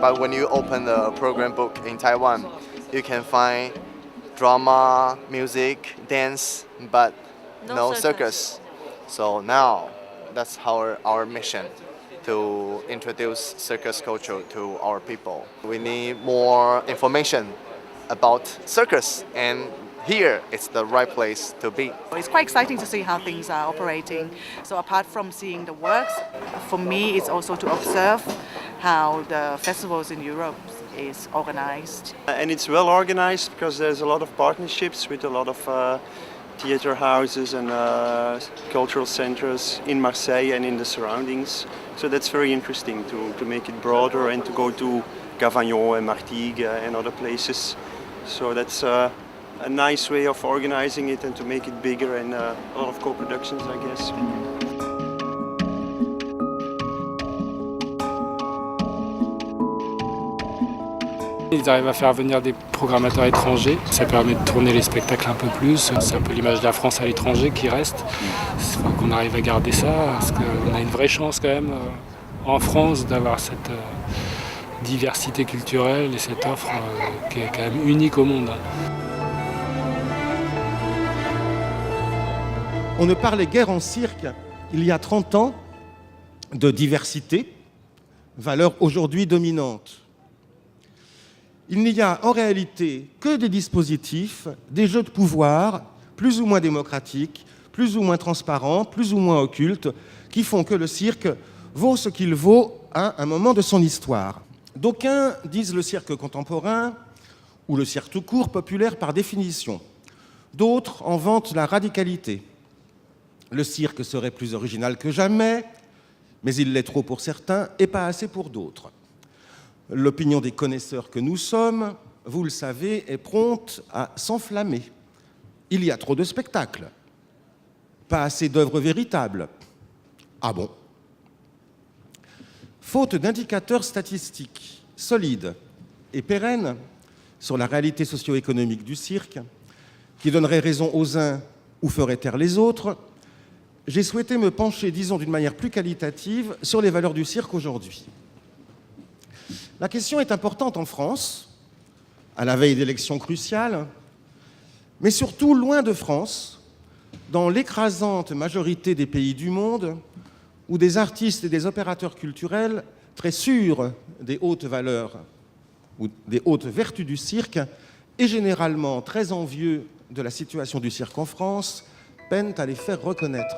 But when you open the program book in Taiwan, you can find drama, music, dance, but no circus. So now that's our mission to introduce circus culture to our people. We need more information about circus, and here it's the right place to be. It's quite exciting to see how things are operating. So apart from seeing the works, for me it's also to observe how the festivals in Europe is organized. And it's well organized because there's a lot of partnerships with a lot of theater houses and cultural centers in Marseille and in the surroundings. So that's very interesting to make it broader and to go to Cavaillon and Martigues and other places. So that's a nice way of organizing it and to make it bigger, and a lot of co-productions, I guess. Ils arrivent à faire venir des programmateurs étrangers, ça permet de tourner les spectacles un peu plus, c'est un peu l'image de la France à l'étranger qui reste. Il faut qu'on arrive à garder ça, parce qu'on a une vraie chance quand même en France d'avoir cette diversité culturelle et cette offre qui est quand même unique au monde. On ne parlait guère en cirque, il y a 30 ans, de diversité, valeur aujourd'hui dominante. Il n'y a en réalité que des dispositifs, des jeux de pouvoir, plus ou moins démocratiques, plus ou moins transparents, plus ou moins occultes, qui font que le cirque vaut ce qu'il vaut à un moment de son histoire. D'aucuns disent le cirque contemporain, ou le cirque tout court, populaire par définition. D'autres en vantent la radicalité. Le cirque serait plus original que jamais, mais il l'est trop pour certains et pas assez pour d'autres. L'opinion des connaisseurs que nous sommes, vous le savez, est prompte à s'enflammer. Il y a trop de spectacles, pas assez d'œuvres véritables. Ah bon? Faute d'indicateurs statistiques solides et pérennes sur la réalité socio-économique du cirque, qui donnerait raison aux uns ou ferait taire les autres, j'ai souhaité me pencher, disons d'une manière plus qualitative, sur les valeurs du cirque aujourd'hui. La question est importante en France, à la veille d'élections cruciales, mais surtout loin de France, dans l'écrasante majorité des pays du monde, où des artistes et des opérateurs culturels très sûrs des hautes valeurs ou des hautes vertus du cirque, et généralement très envieux de la situation du cirque en France, peinent à les faire reconnaître.